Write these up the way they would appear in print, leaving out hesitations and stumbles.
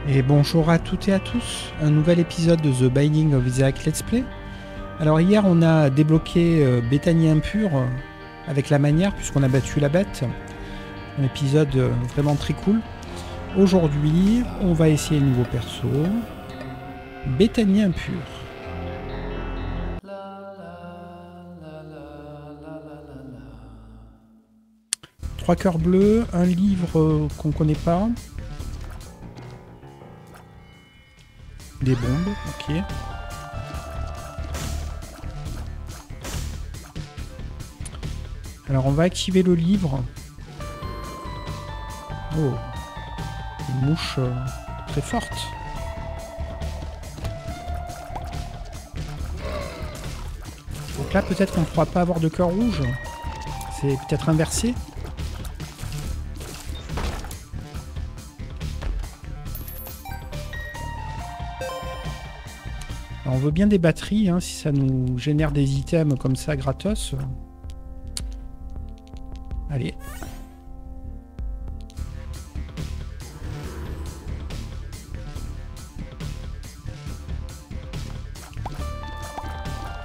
Et bonjour à toutes et à tous, un nouvel épisode de The Binding of Isaac Let's Play. Alors hier on a débloqué Bethany impure avec la manière puisqu'on a battu la bête. Un épisode vraiment très cool. Aujourd'hui on va essayer le nouveau perso, Bethany impure. 3 cœurs bleus, un livre qu'on connaît pas. Des bombes, ok. Alors on va activer le livre. Oh, une mouche très forte. Donc là peut-être qu'on ne pourra pas avoir de cœur rouge. C'est peut-être inversé. Alors, on veut bien des batteries, hein, si ça nous génère des items comme ça gratos. Allez.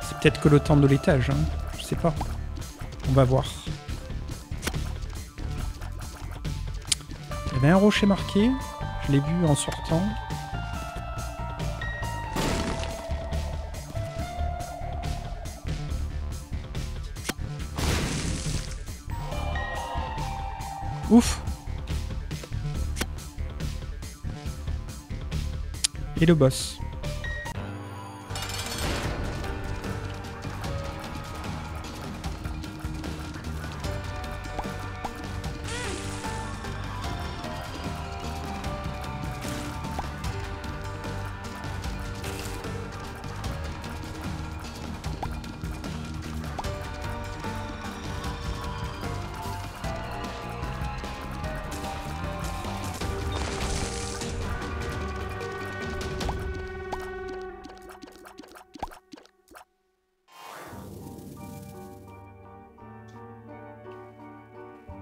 C'est peut-être que le temps de l'étage, hein. Je sais pas. On va voir. Il y avait un rocher marqué. Je l'ai vu en sortant. Ouf. Et le boss.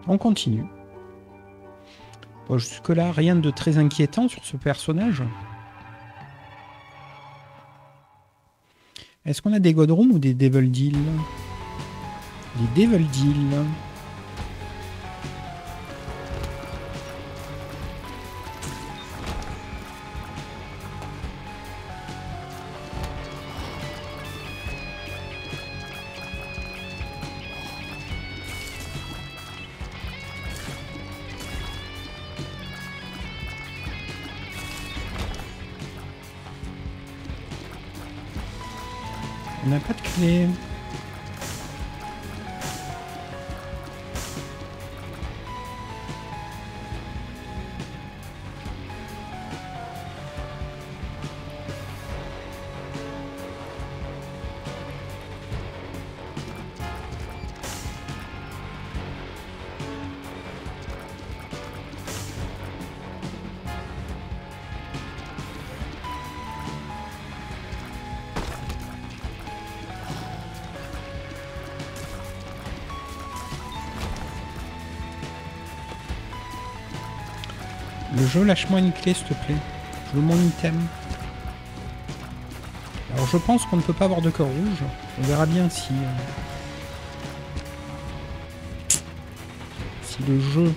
On continue. Bon, jusque-là, rien de très inquiétant sur ce personnage. Est-ce qu'on a des Godrooms ou des Devil Deal? Des Devil Deal. On n'a pas de clé. Le jeu, lâche-moi une clé, s'il te plaît. Je veux mon item. Alors, je pense qu'on ne peut pas avoir de cœur rouge. On verra bien si le jeu...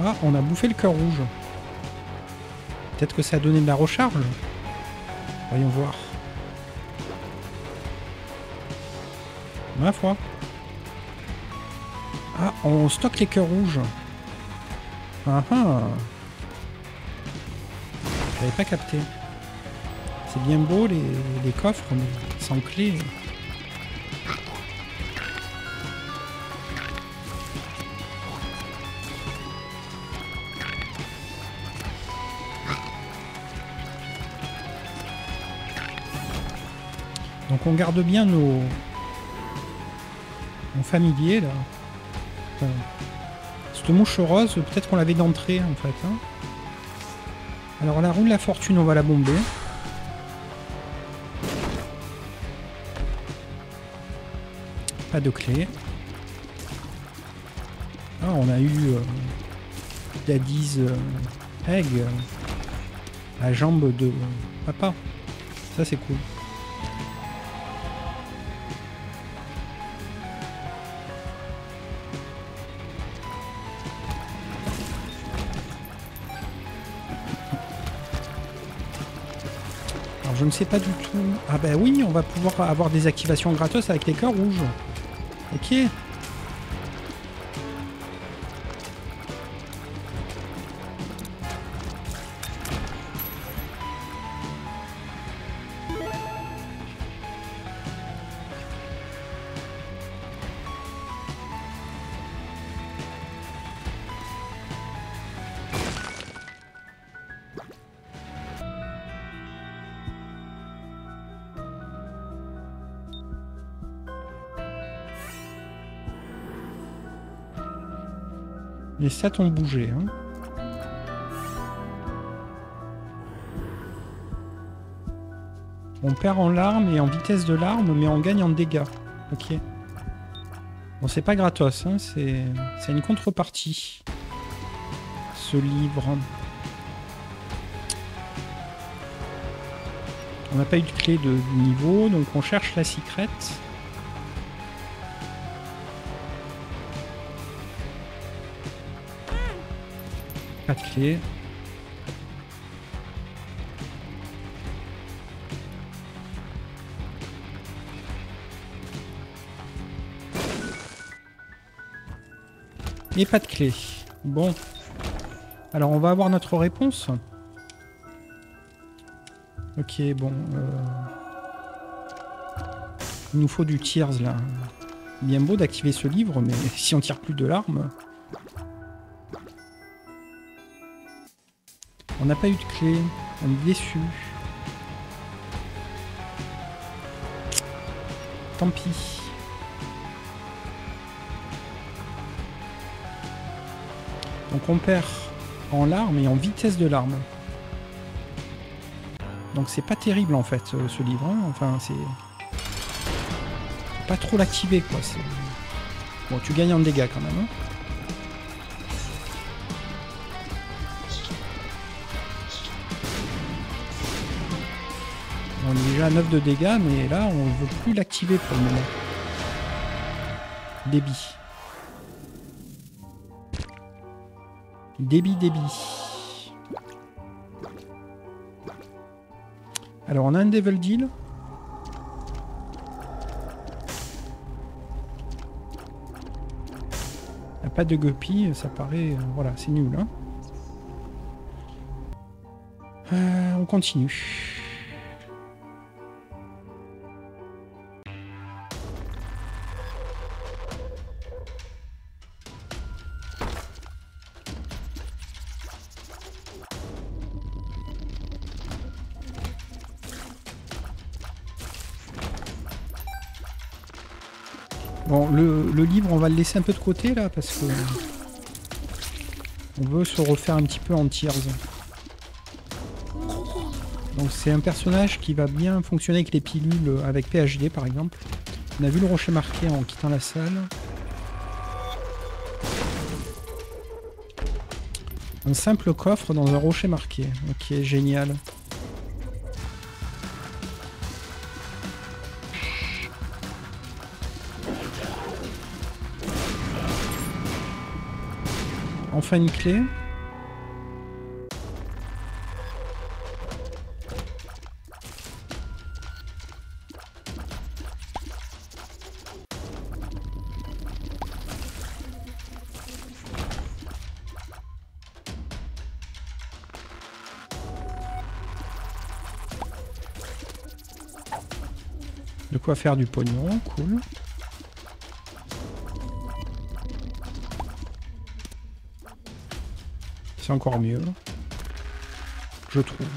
Ah, on a bouffé le cœur rouge. Peut-être que ça a donné de la recharge. Voyons voir. Ma foi. Ah, on stocke les cœurs rouges. Ah ah. J'avais pas capté. C'est bien beau les coffres, mais sans clé. Donc on garde bien nos familiers là. Cette mouche rose, peut-être qu'on l'avait d'entrée en fait. Hein. Alors la roue de la fortune, on va la bomber. Pas de clé. Ah, on a eu Daddy's Egg, la jambe de papa. Ça c'est cool. Alors je ne sais pas du tout. Ah bah oui, on va pouvoir avoir des activations gratos avec les cœurs rouges. Ok. Les stats ont bougé. Hein. On perd en larmes et en vitesse de larme, mais on gagne en dégâts. Ok. Bon, c'est pas gratos, hein, c'est une contrepartie. Ce livre. On n'a pas eu de clé de niveau, donc on cherche la secrète. Pas de clé. Et pas de clé. Bon. Alors on va avoir notre réponse. Ok, bon. Il nous faut du tears là. Bien beau d'activer ce livre, mais si on tire plus de larmes... On n'a pas eu de clé, on est déçu. Tant pis. Donc on perd en larmes et en vitesse de larmes. Donc c'est pas terrible en fait ce livre. Hein. Enfin c'est... Faut pas trop l'activer quoi. Bon tu gagnes en dégâts quand même. Hein. On est déjà à 9 de dégâts, mais là, on ne veut plus l'activer pour le moment. Débit. Débit. Alors, on a un Devil Deal. Il n'y a pas de guppy, ça paraît... voilà, c'est nul. Hein. On continue. Bon, le livre, on va le laisser un peu de côté, là, parce que... on veut se refaire un petit peu en tears. Donc c'est un personnage qui va bien fonctionner avec les pilules, avec PhD, par exemple. On a vu le rocher marqué en quittant la salle. Un simple coffre dans un rocher marqué. Ok, génial. Enfin une clé. De quoi faire du pognon, cool. C'est encore mieux. Je trouve.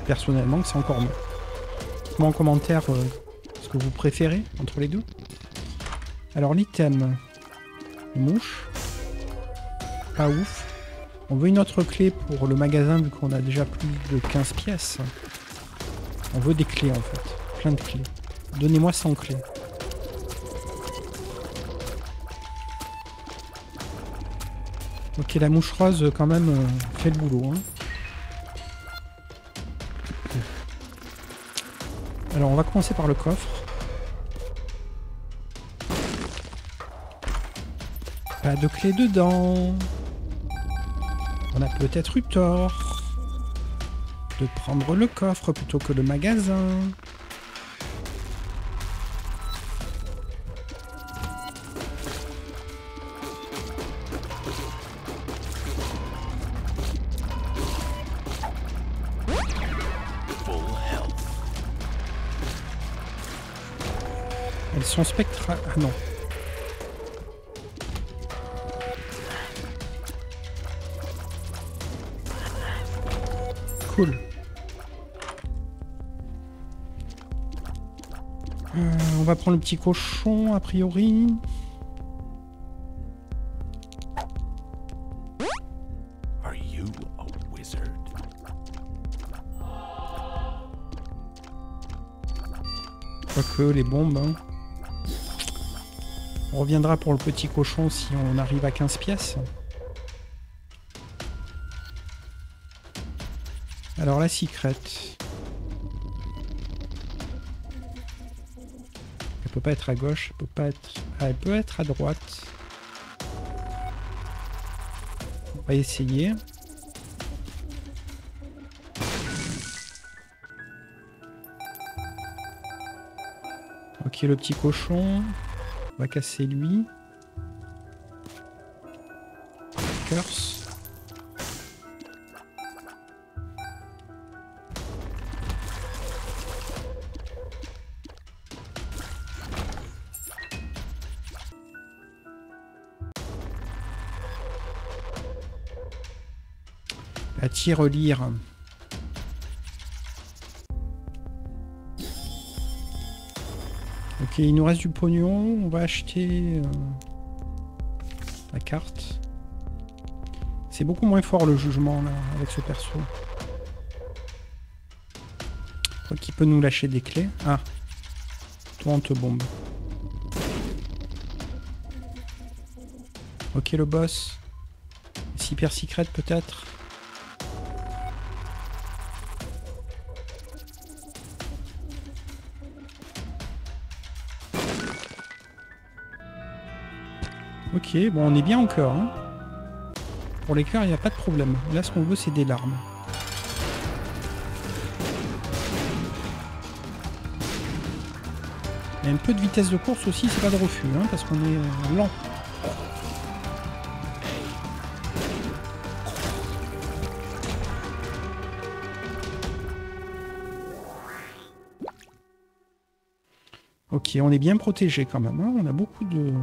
Personnellement, que c'est encore mieux. Dites-moi en commentaire ce que vous préférez entre les deux. Alors, l'item. Mouche. Pas ouf. On veut une autre clé pour le magasin vu qu'on a déjà plus de 15 pièces. On veut des clés en fait. Plein de clés. Donnez-moi 100 clés. Ok, la mouche rose quand même fait le boulot. Hein. Alors on va commencer par le coffre. Pas de clé dedans. On a peut-être eu tort de prendre le coffre plutôt que le magasin. Elles sont spectrales. Ah non. Cool. On va prendre le petit cochon, a priori. Quoique les bombes... Hein. On reviendra pour le petit cochon si on arrive à 15 pièces. Alors la secrète. Elle peut pas être à gauche, elle peut pas être... Ah, elle peut être à droite. On va essayer. Ok, le petit cochon. On va casser lui. Curse. La tirelire. Ok, il nous reste du pognon. On va acheter la carte. C'est beaucoup moins fort le jugement là, avec ce perso. Je crois qu'il peut nous lâcher des clés. Ah, toi on te bombe. Ok, le boss. Hyper secret peut-être. Ok, bon, on est bien encore. Hein. Pour les cœurs, il n'y a pas de problème. Là, ce qu'on veut, c'est des larmes. Il y a un peu de vitesse de course aussi, c'est pas de refus, hein, parce qu'on est lent. Ok, on est bien protégé quand même. Hein. On a beaucoup de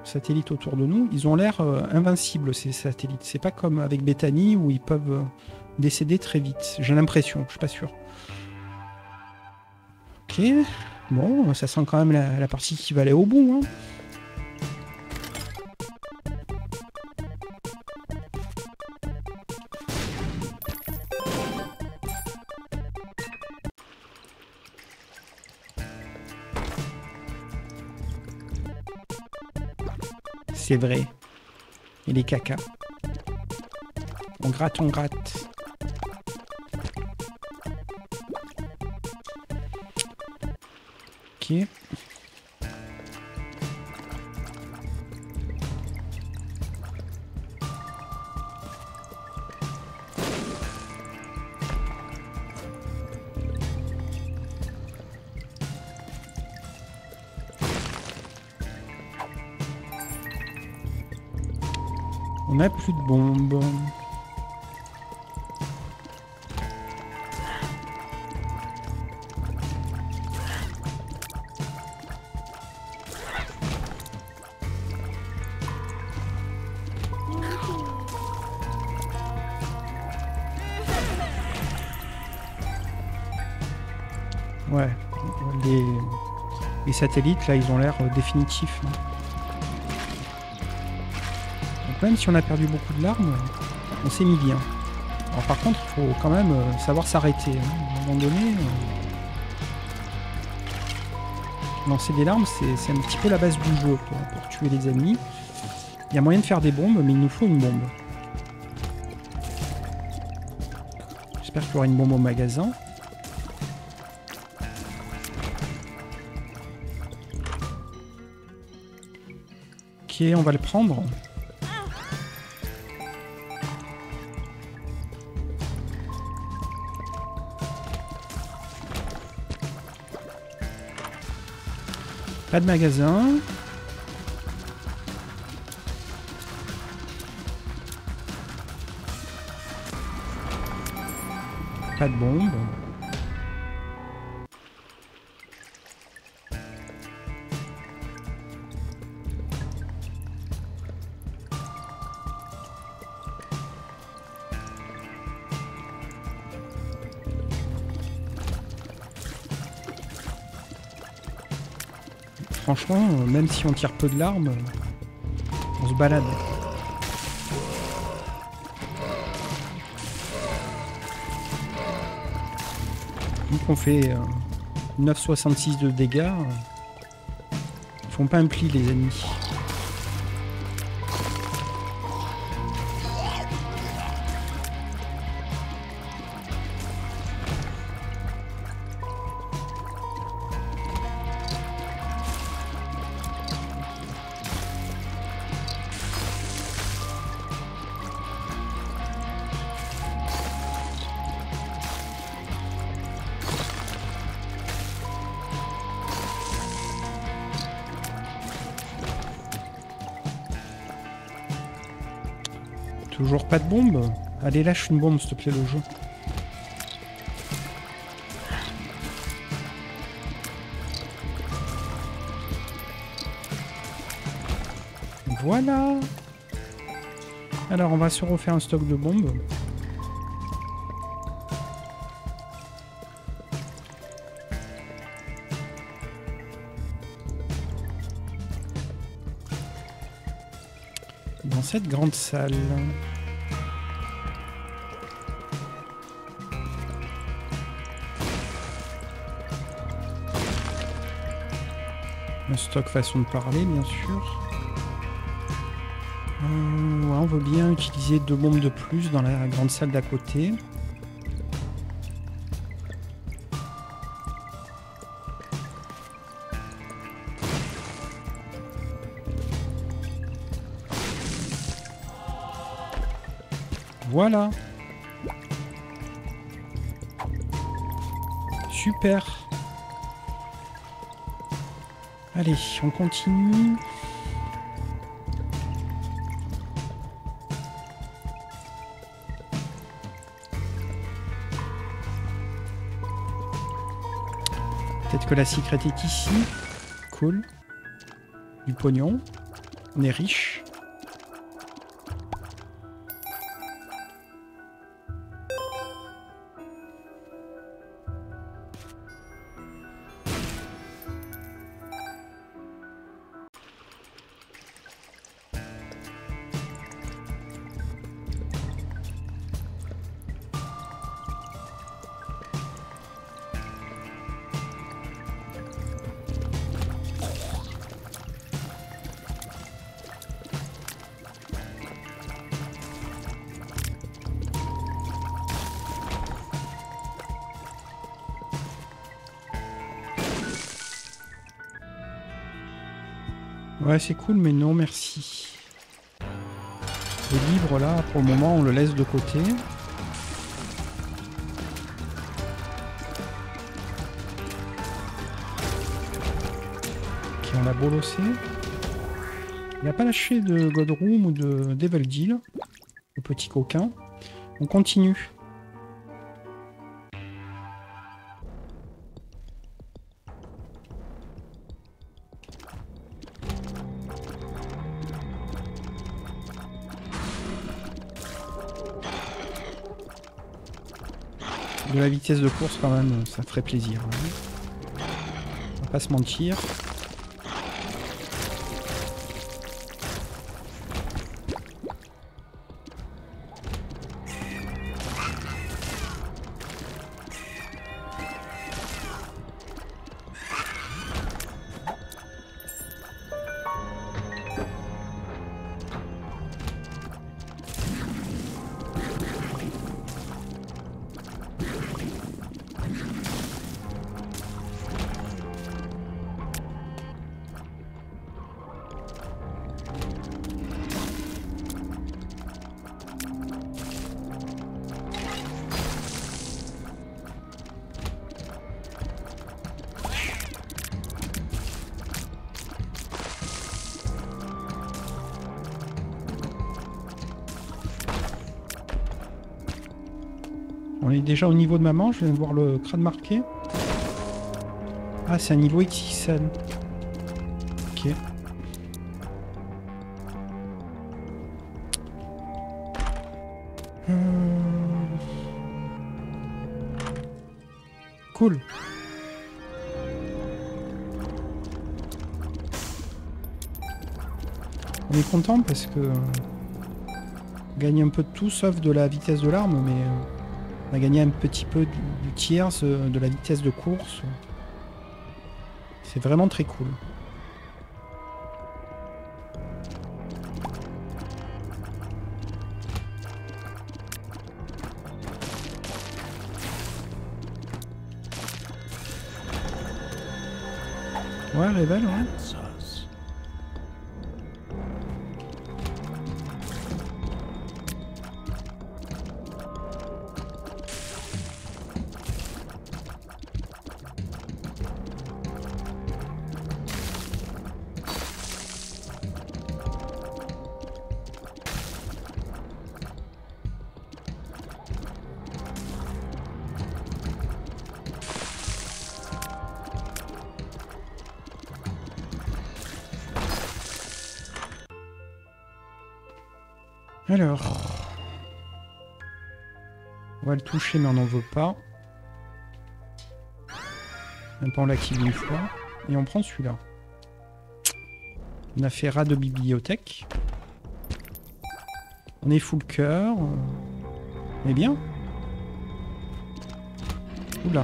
satellites autour de nous. Ils ont l'air invincibles, ces satellites. C'est pas comme avec Bethany où ils peuvent décéder très vite. J'ai l'impression, je suis pas sûr. Ok, bon, ça sent quand même la partie qui va aller au bout. Hein. C'est vrai. Et les caca. On gratte, on gratte. Ok. On n'a plus de bombes. Ouais, les satellites là, ils ont l'air définitifs. Hein. Même si on a perdu beaucoup de larmes, on s'est mis bien. Alors par contre, il faut quand même savoir s'arrêter. Hein. À un moment donné, lancer des larmes, c'est un petit peu la base du jeu pour tuer les ennemis. Il y a moyen de faire des bombes, mais il nous faut une bombe. J'espère qu'il y aura une bombe au magasin. Ok, on va le prendre. Pas de magasin. Pas de bombe. Franchement, même si on tire peu de l'arme, on se balade. Vu qu'on fait 9,66 de dégâts, ils font pas un pli les ennemis. Toujours pas de bombe? Allez, lâche une bombe, s'il te plaît, le jeu. Voilà. Alors, on va se refaire un stock de bombes. Dans cette grande salle. Un stock façon de parler, bien sûr. Ouais, on veut bien utiliser 2 bombes de plus dans la grande salle d'à côté. Voilà. Super. Allez, on continue. Peut-être que la secret est ici. Cool. Du pognon. On est riche. Ouais, c'est cool, mais non, merci. Le livre, là, pour le moment, on le laisse de côté. Ok, on l'a bolossé. Il n'a pas lâché de Godroom ou de Devil Deal, le petit coquin. On continue. De la vitesse de course quand même, ça ferait plaisir. On va pas se mentir. On est déjà au niveau de maman, je viens de voir le crâne marqué. Ah, c'est un niveau XXL. Ok. Cool. On est content parce que on gagne un peu de tout sauf de la vitesse de l'arme, mais on a gagné un petit peu du tiers de la vitesse de course. C'est vraiment très cool. Ouais, révèle, ouais. Alors, on va le toucher mais on n'en veut pas. Même pas on l'active une fois. Et on prend celui-là. On a fait rat de bibliothèque. On est full cœur. On est bien. Oula.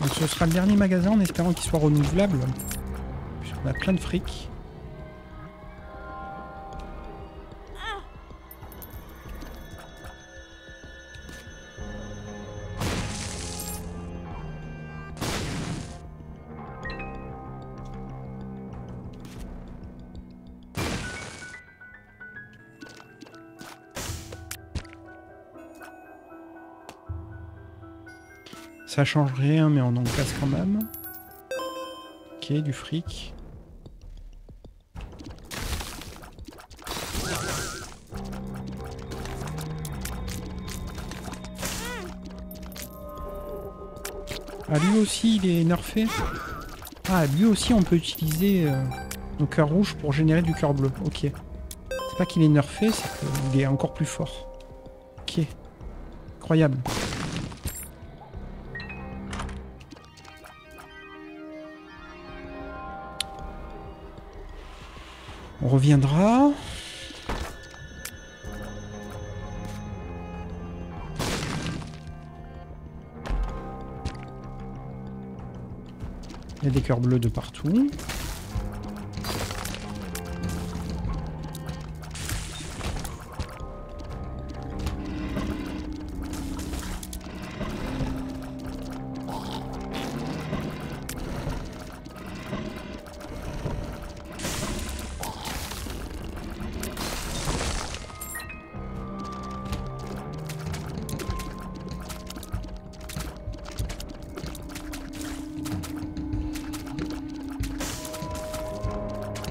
Donc ce sera le dernier magasin en espérant qu'il soit renouvelable. On a plein de fric. Ça change rien, mais on en casse quand même. Ok, du fric. Ah, lui aussi, il est nerfé. Ah, lui aussi, on peut utiliser nos cœurs rouges pour générer du cœur bleu. Ok. C'est pas qu'il est nerfé, c'est qu'il est encore plus fort. Ok. Incroyable. On reviendra. Il y a des cœurs bleus de partout.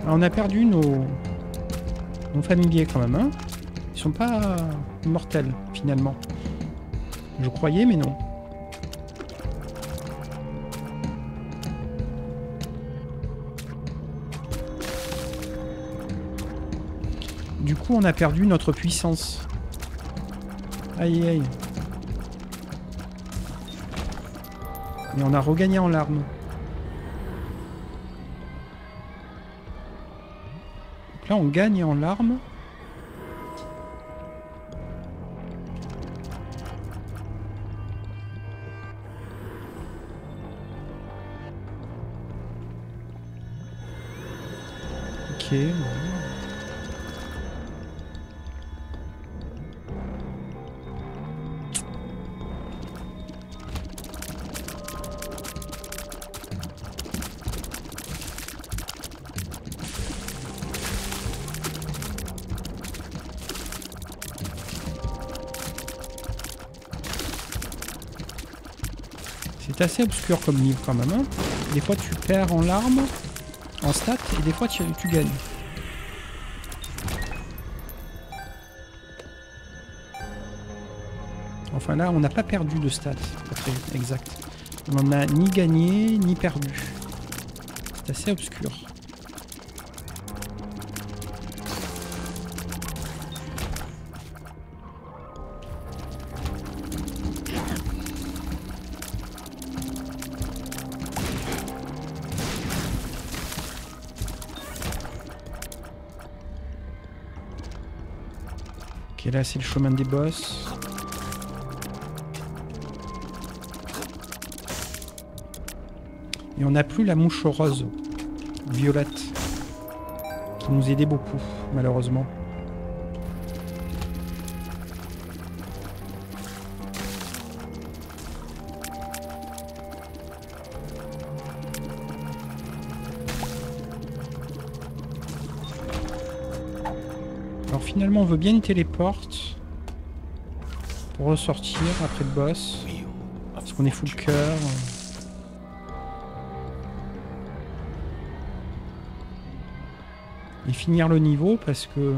Alors on a perdu nos familiers quand même, hein. Ils sont pas mortels finalement. Je croyais mais non. Du coup on a perdu notre puissance. Aïe aïe. Et on a regagné en larmes. Là, on gagne en larmes. Ok. C'est assez obscur comme livre quand même. Hein. Des fois tu perds en larmes, en stats, et des fois tu gagnes. Enfin là, on n'a pas perdu de stats, exact. On n'en a ni gagné, ni perdu. C'est assez obscur. Ok, là c'est le chemin des boss. Et on n'a plus la mouche rose, violette, qui nous aidait beaucoup, malheureusement. Alors finalement, on veut bien une téléporte pour ressortir après le boss, parce qu'on est full cœur. Et finir le niveau parce que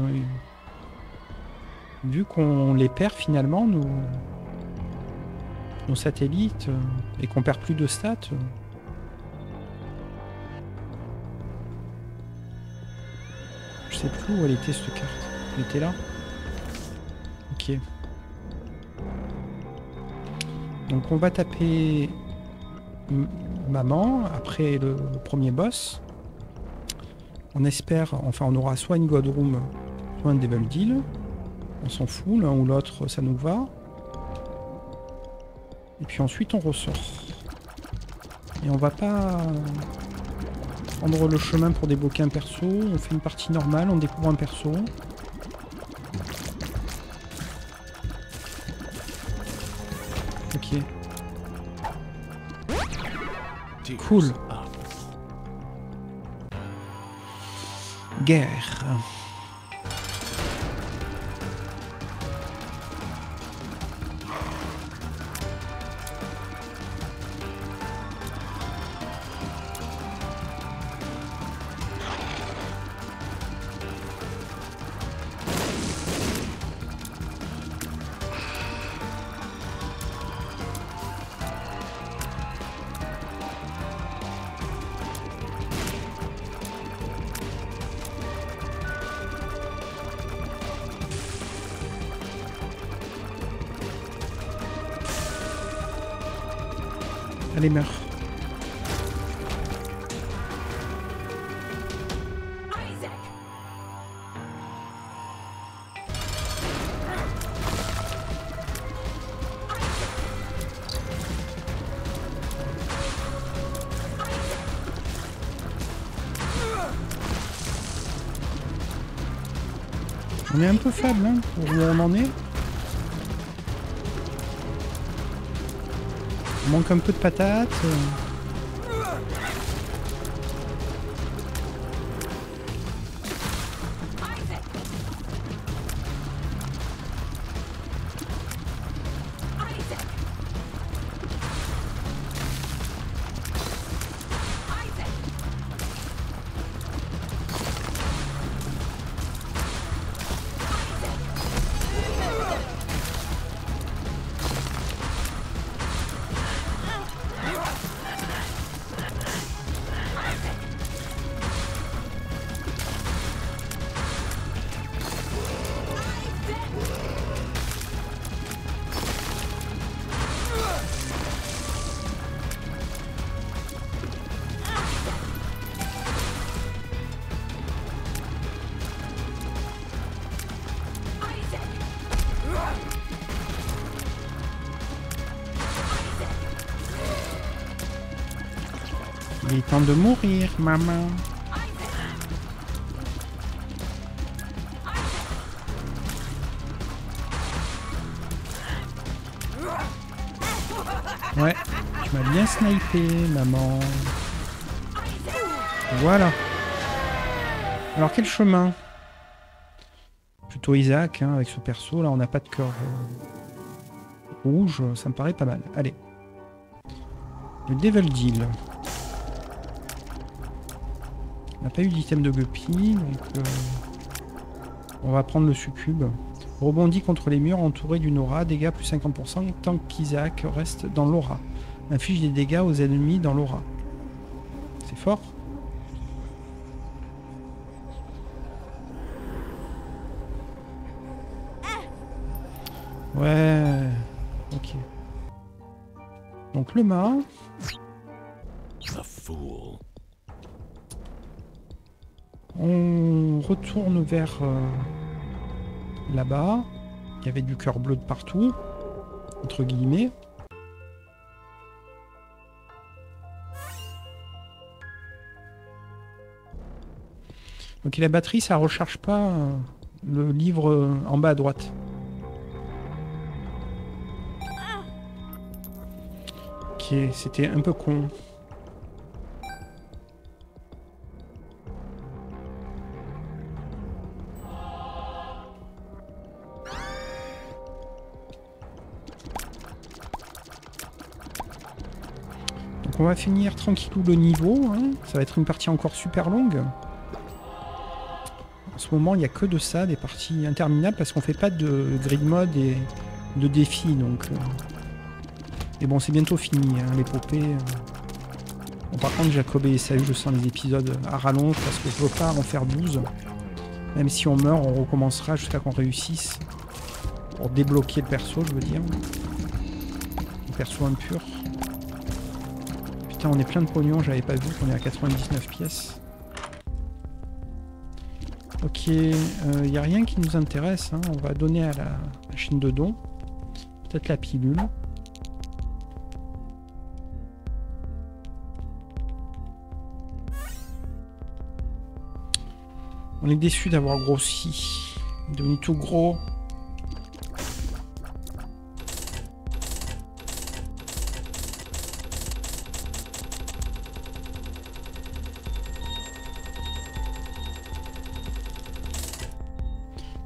vu qu'on les perd finalement nos satellites et qu'on perd plus de stats, je sais plus où elle était cette carte. Elle était là. Ok. Donc on va taper maman après le premier boss. On espère, enfin on aura soit une God Room, soit un Devil Deal. On s'en fout, l'un ou l'autre, ça nous va. Et puis ensuite on ressort. Et on va pas prendre le chemin pour débloquer un perso. On fait une partie normale, on découvre un perso. Ok. Cool. Guerre. Allez, meurs. On est un peu faible, hein, pour où on en est. On manque un peu de patates. Il est temps de mourir, maman. Ouais, tu m'as bien snipé, maman. Voilà. Alors, quel chemin? Plutôt Isaac, hein, avec ce perso. Là, on n'a pas de cœur rouge. Ça me paraît pas mal. Allez. Le Devil Deal. On n'a pas eu d'item de guppy, donc on va prendre le succube. Rebondit contre les murs entouré d'une aura, dégâts plus 50% tant qu'Isaac reste dans l'aura. Inflige des dégâts aux ennemis dans l'aura. C'est fort. Ouais. Ok. Donc le mât. On retourne vers là-bas. Il y avait du cœur bleu de partout. Entre guillemets. Ok, la batterie, ça recharge pas le livre en bas à droite. Ok, c'était un peu con. Donc on va finir tranquillou le niveau. Hein. Ça va être une partie encore super longue. En ce moment, il n'y a que de ça, des parties interminables, parce qu'on fait pas de grid mode et de défis, donc... Et bon, c'est bientôt fini, hein, l'épopée. Bon, par contre, Jacob et Salut, je sens les épisodes à rallonge, parce que je veux pas en faire 12. Même si on meurt, on recommencera jusqu'à qu'on réussisse. Pour débloquer le perso, je veux dire. Le perso impur. Putain, on est plein de pognon, j'avais pas vu qu'on est à 99 pièces. Ok, il n'y a rien qui nous intéresse, hein. On va donner à la machine de don. Peut-être la pilule. On est déçu d'avoir grossi. On est devenu tout gros.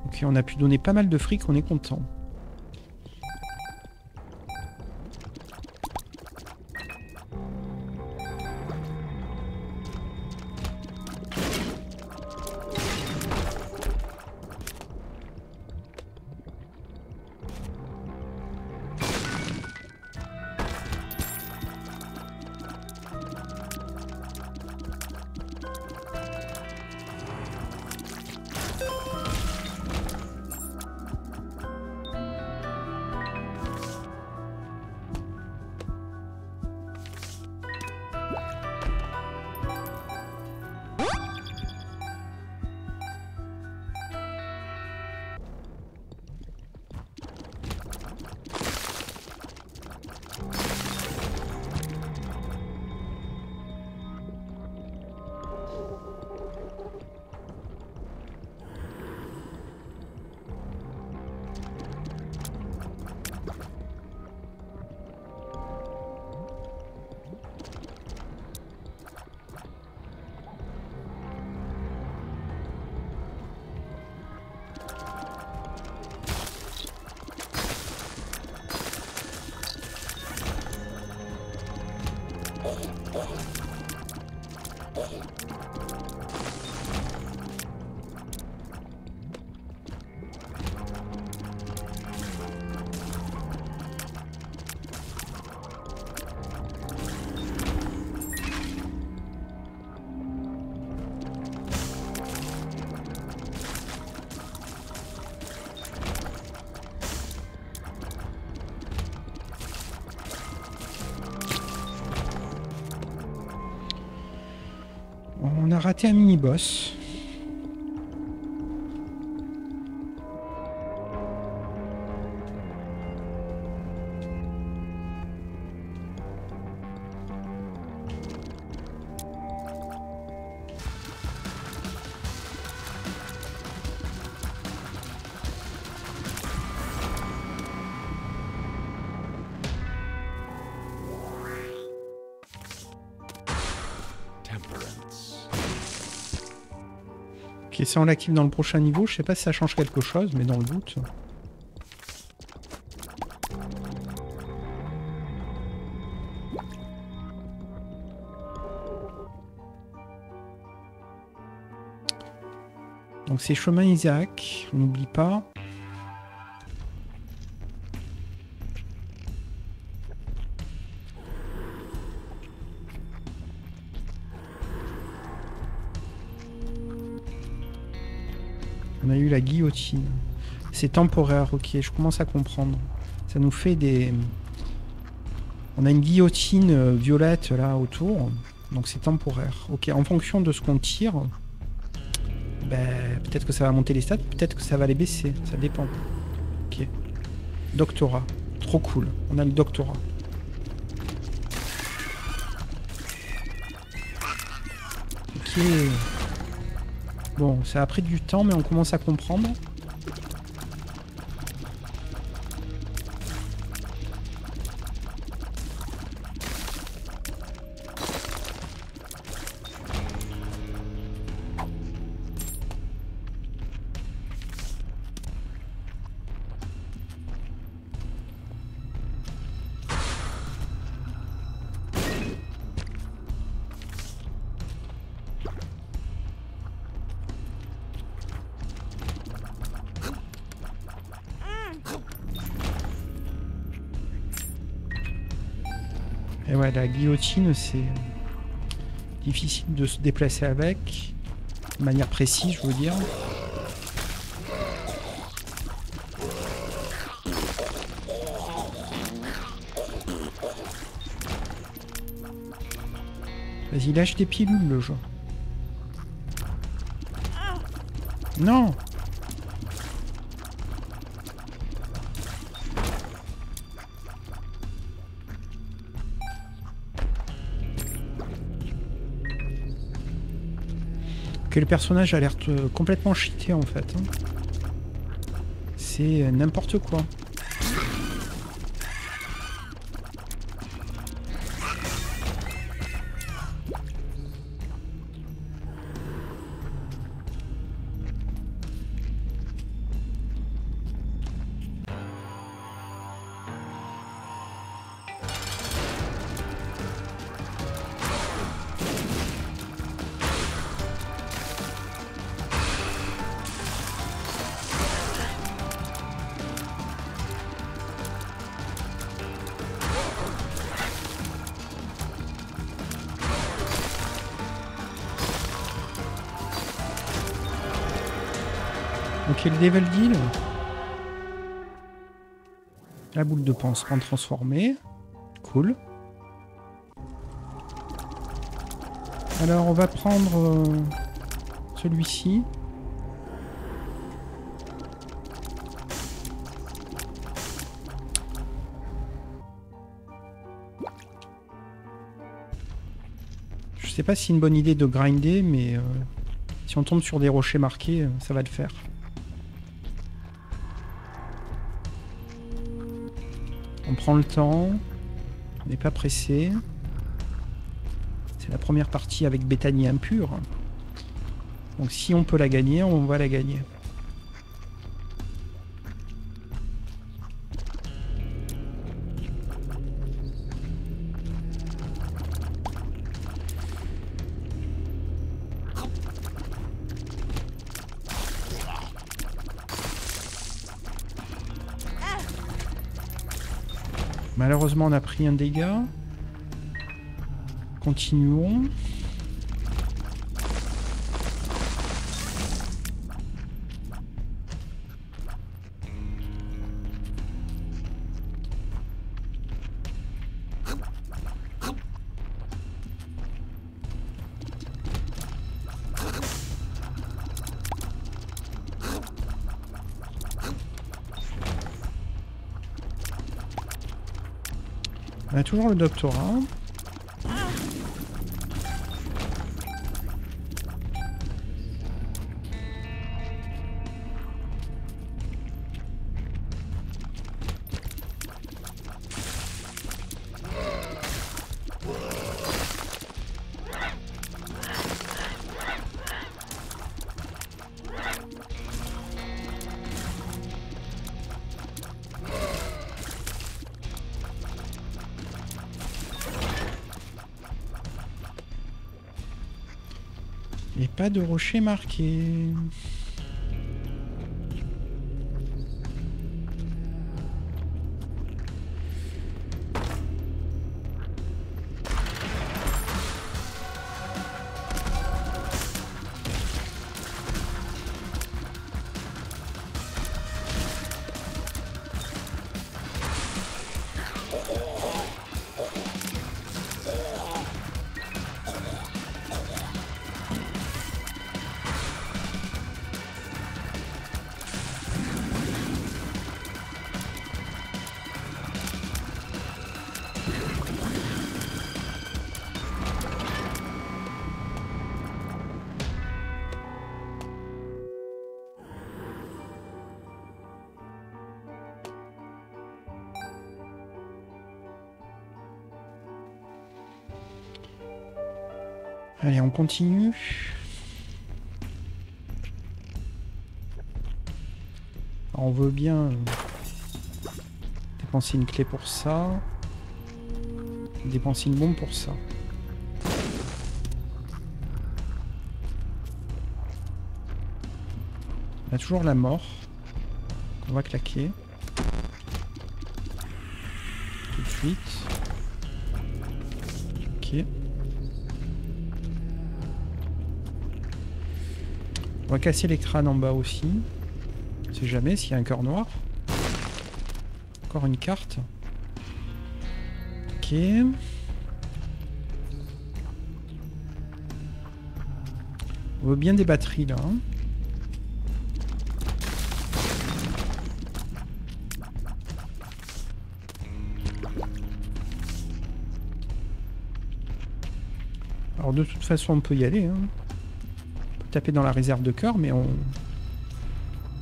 Ok, on a pu donner pas mal de fric, on est content. On a raté un mini-boss. Ok, ça on l'active dans le prochain niveau. Je sais pas si ça change quelque chose, mais dans le doute. Donc c'est chemin Isaac, on n'oublie pas. On a eu la guillotine. C'est temporaire, ok, je commence à comprendre. Ça nous fait des... On a une guillotine violette là autour, donc c'est temporaire. Ok, en fonction de ce qu'on tire, ben, peut-être que ça va monter les stats, peut-être que ça va les baisser, ça dépend. Ok. Doctorat, trop cool, on a le doctorat. Ok. Bon, ça a pris du temps, mais on commence à comprendre. Et ouais, la guillotine, c'est difficile de se déplacer avec, de manière précise, je veux dire. Vas-y, lâche des pilules, le jeu. Non! Que le personnage a l'air complètement cheaté en fait. C'est n'importe quoi. Ok, le Devil Deal. La boule de pansement transformée. Cool. Alors, on va prendre celui-ci. Je sais pas si c'est une bonne idée de grinder, mais si on tombe sur des rochers marqués, ça va le faire. On prend le temps, on n'est pas pressé. C'est la première partie avec Bethany impure. Donc si on peut la gagner, on va la gagner. Malheureusement, on a pris un dégât. Continuons. On a toujours le doctorat. Et pas de rocher marqué. Allez, on continue. Alors, on veut bien dépenser une clé pour ça. Dépenser une bombe pour ça. On a toujours la mort. On va claquer. Tout de suite. Ok. On va casser les crânes en bas aussi. On sait jamais s'il y a un cœur noir. Encore une carte. Ok. On veut bien des batteries là. Hein. Alors de toute façon on peut y aller. Hein. On peut taper dans la réserve de cœur, mais on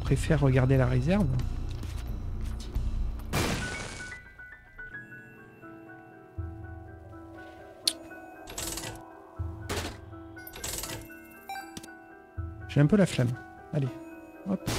préfère regarder la réserve. J'ai un peu la flemme. Allez, hop.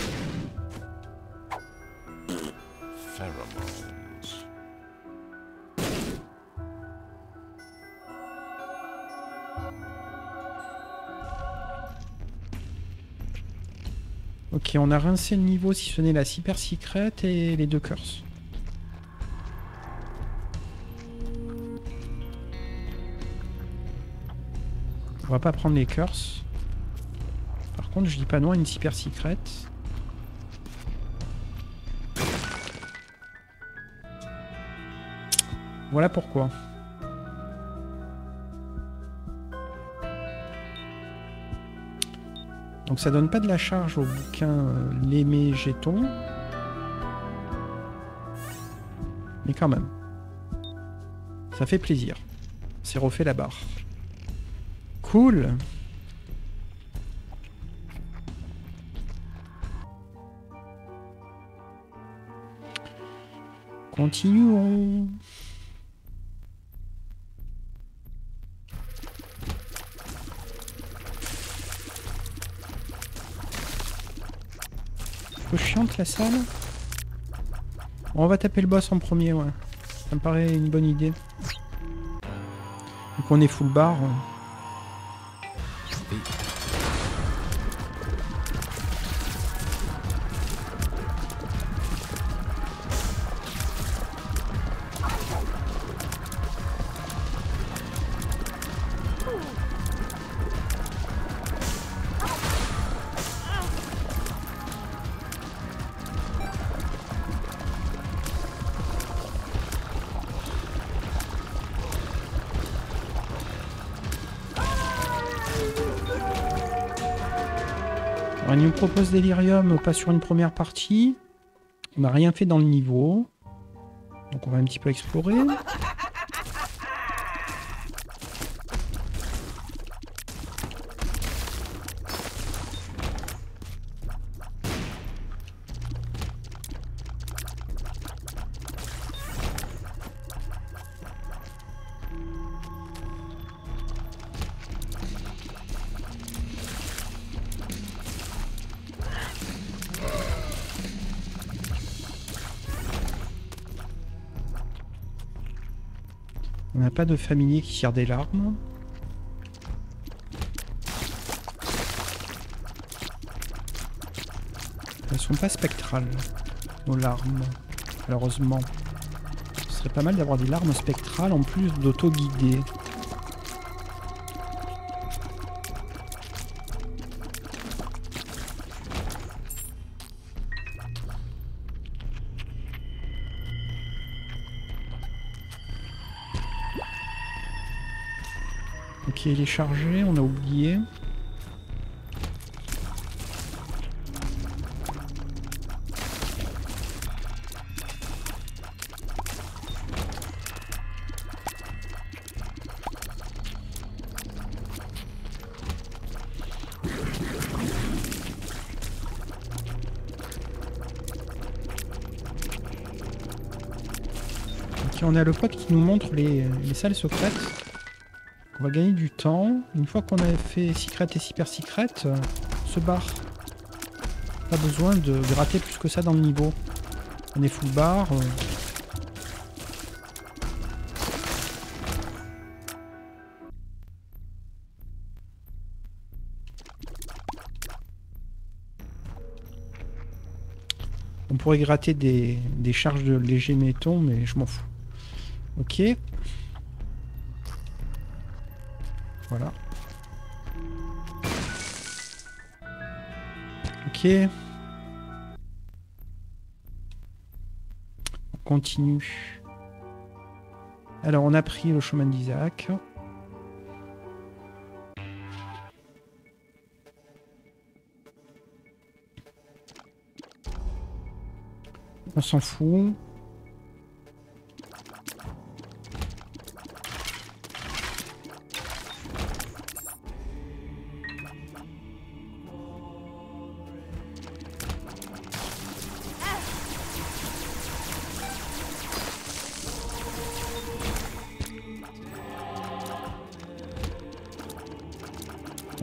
Ok, on a rincé le niveau si ce n'est la super secret et les deux curses. On va pas prendre les curses. Par contre, je dis pas non à une super secret. Voilà pourquoi. Donc ça donne pas de la charge au bouquin l'aimé jeton. Mais quand même. Ça fait plaisir. C'est refait la barre. Cool. Continuons. Un peu chiante la salle. Bon, on va taper le boss en premier, ouais. Ça me paraît une bonne idée. Donc on est full bar. Alors, il nous propose Delirium, pas sur une première partie. On n'a rien fait dans le niveau. Donc on va un petit peu explorer. On n'a pas de familier qui tire des larmes. Elles sont pas spectrales, nos larmes, malheureusement. Ce serait pas mal d'avoir des larmes spectrales en plus d'auto-guider. Ok, il est chargé, on a oublié. Ok, on a le pote qui nous montre les salles secrètes. On va gagner du temps. Une fois qu'on a fait secret et super secret, se barre. Pas besoin de gratter plus que ça dans le niveau. On est full bar. On pourrait gratter des charges de léger métaux, mais je m'en fous. Ok. Voilà. Ok. On continue. Alors, on a pris le chemin d'Isaac. On s'en fout.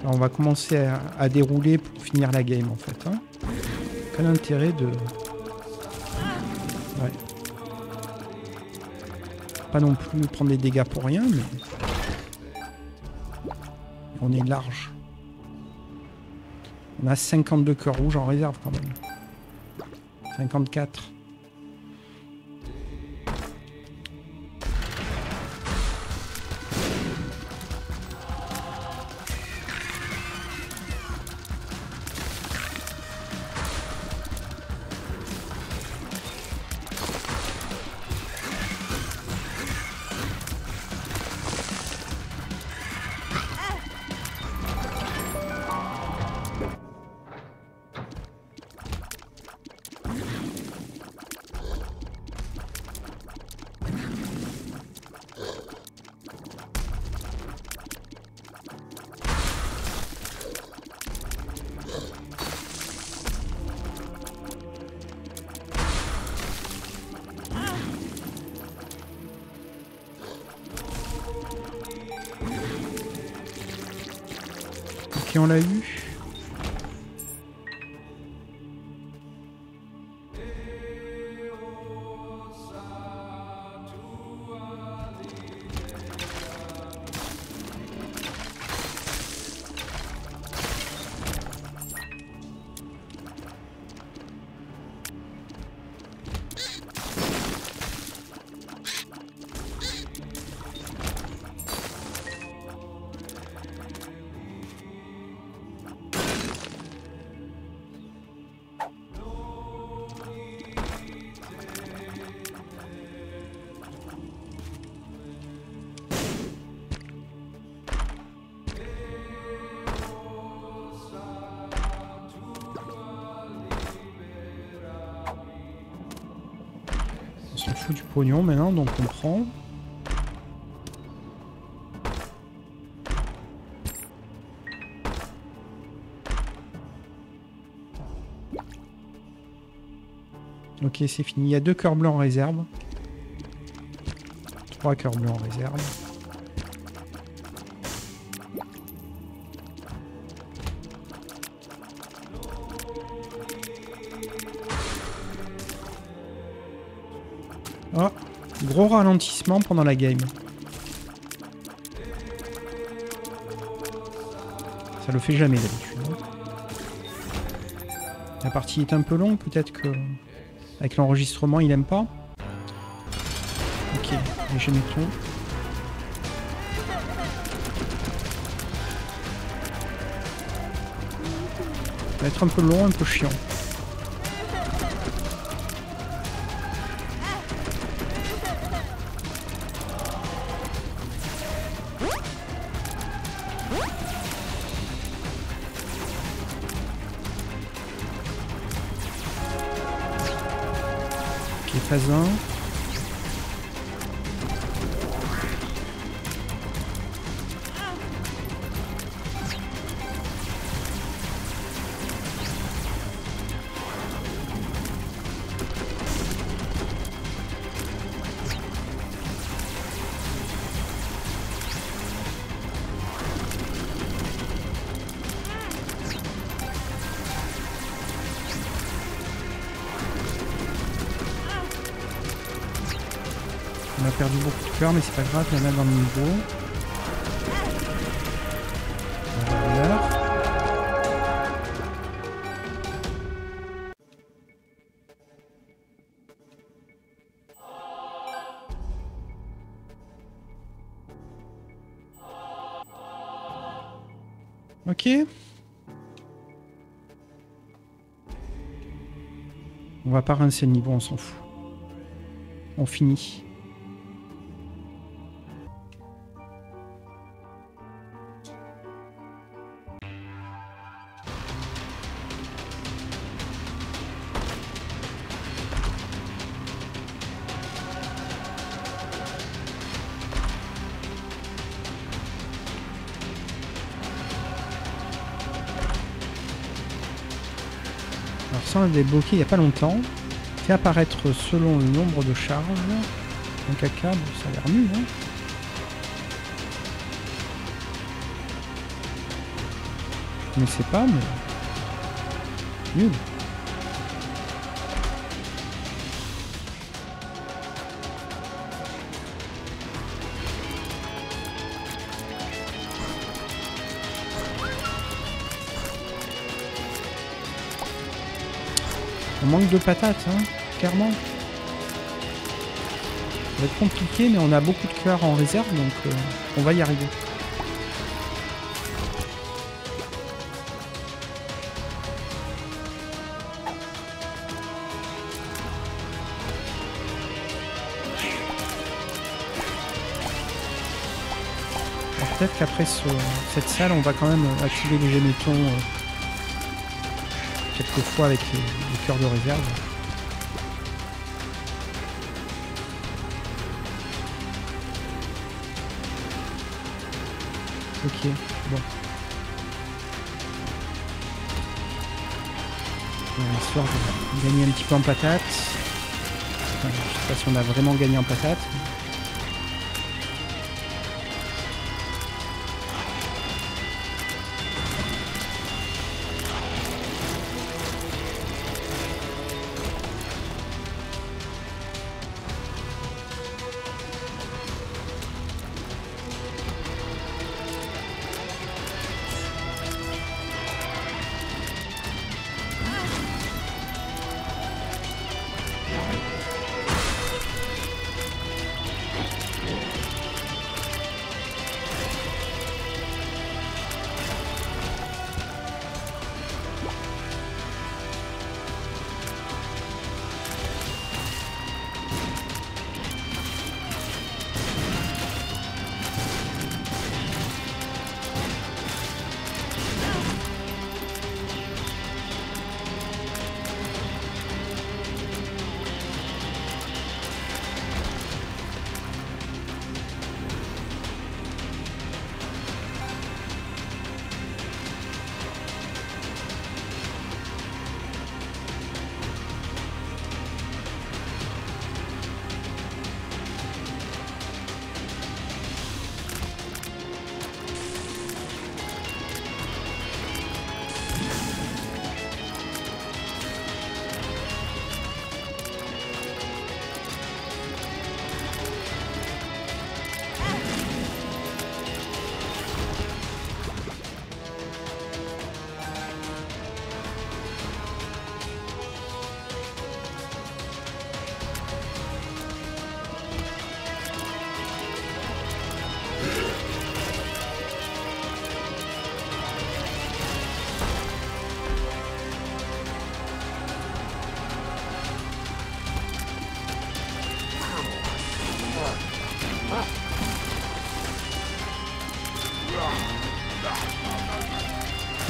Alors on va commencer à dérouler pour finir la game en fait. Hein. Quel intérêt de... Ouais. Pas non plus prendre des dégâts pour rien, mais... On est large. On a 52 cœurs rouges en réserve quand même. 54. Ok, on l'a eu. On s'en fout du pognon maintenant, donc on prend. Ok, c'est fini. Il y a 2 cœurs blancs en réserve. 3 cœurs blancs en réserve. Oh, gros ralentissement pendant la game. Ça le fait jamais d'habitude. La partie est un peu longue, peut-être que avec l'enregistrement il aime pas. Ok, léger métaux. Ça va être un peu long, un peu chiant. Phase 1. On a perdu beaucoup de cœur, mais c'est pas grave, il y en a dans le niveau. Voilà. Ok. On va pas rincer le niveau, on s'en fout. On finit. Alors ça on l'a débloqué il n'y a pas longtemps. Fait apparaître selon le nombre de charges. Un caca, bon, ça a l'air nul, hein. Je ne sais pas, mais... nul. On manque de patates, hein, clairement. Ça va être compliqué, mais on a beaucoup de cœur en réserve, donc on va y arriver. Alors peut-être qu'après cette salle, on va quand même activer les gémétons quelquefois avec les cœurs de réserve. Ok, bon. Histoire de gagner un petit peu en patates. Enfin, je sais pas si on a vraiment gagné en patates.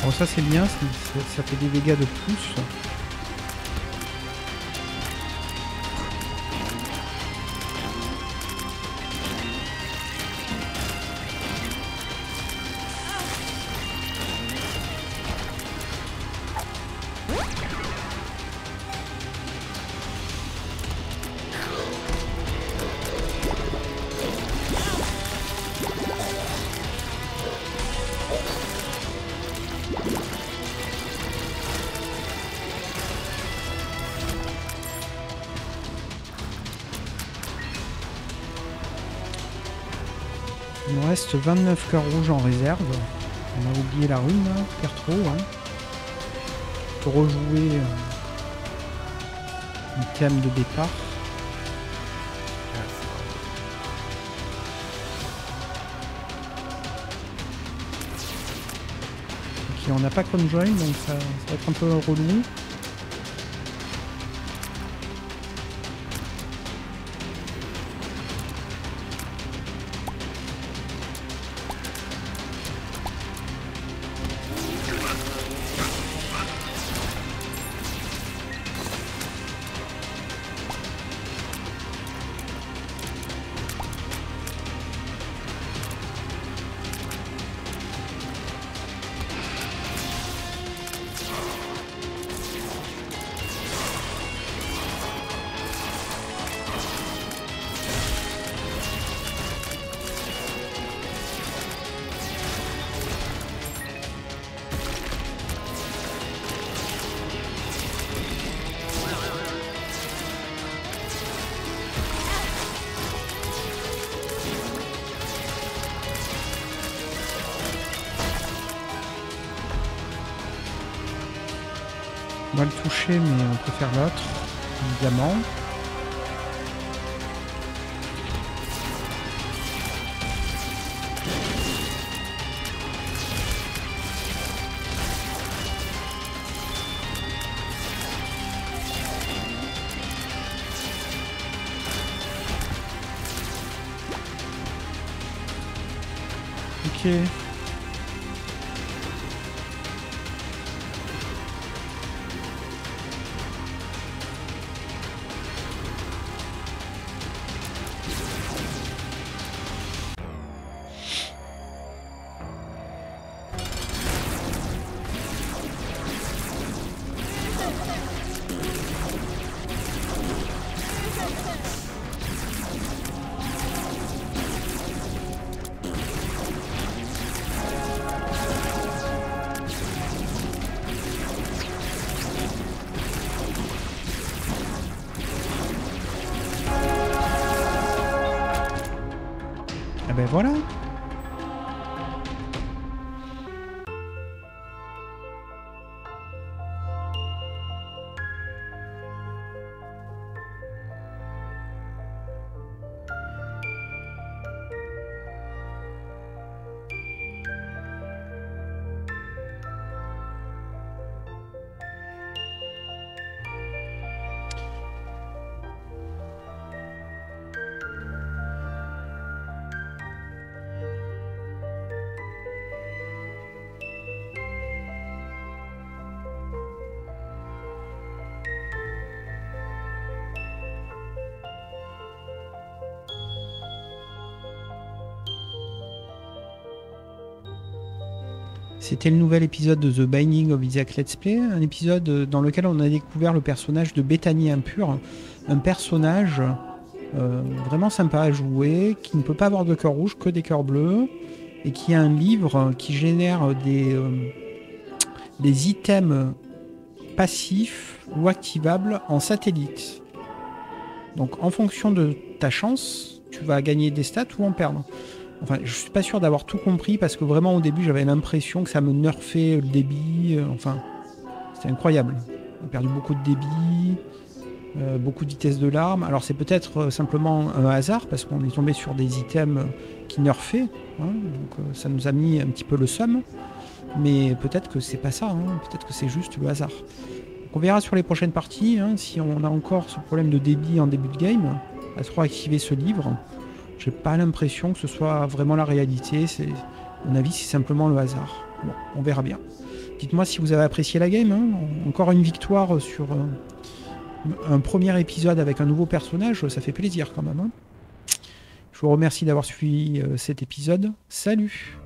Bon, ça c'est bien, ça fait des dégâts de plus. Il nous reste 29 cœurs rouges en réserve. On a oublié la rune, là, perd trop. Hein. Pour rejouer le thème de départ. Ok, on n'a pas conjoin, donc ça va être un peu relou. On va le toucher, mais on préfère l'autre, évidemment. Ok. Ben voilà. C'était le nouvel épisode de The Binding of Isaac Let's Play, un épisode dans lequel on a découvert le personnage de Bethany Impure, un personnage vraiment sympa à jouer, qui ne peut pas avoir de cœur rouge, que des cœurs bleus, et qui a un livre qui génère des items passifs ou activables en satellite. Donc en fonction de ta chance, tu vas gagner des stats ou en perdre. Enfin, je suis pas sûr d'avoir tout compris parce que vraiment au début j'avais l'impression que ça me nerfait le débit. Enfin, c'était incroyable. On a perdu beaucoup de débit, beaucoup de vitesse de l'arme. Alors c'est peut-être simplement un hasard parce qu'on est tombé sur des items qui nerfaient. Hein, donc ça nous a mis un petit peu le seum. Mais peut-être que c'est pas ça. Hein, peut-être que c'est juste le hasard. Donc on verra sur les prochaines parties hein, si on a encore ce problème de débit en début de game. À trop activer ce livre. J'ai pas l'impression que ce soit vraiment la réalité. À mon avis, c'est simplement le hasard. Bon, on verra bien. Dites-moi si vous avez apprécié la game. Hein. Encore une victoire sur un premier épisode avec un nouveau personnage. Ça fait plaisir quand même. Hein. Je vous remercie d'avoir suivi cet épisode. Salut!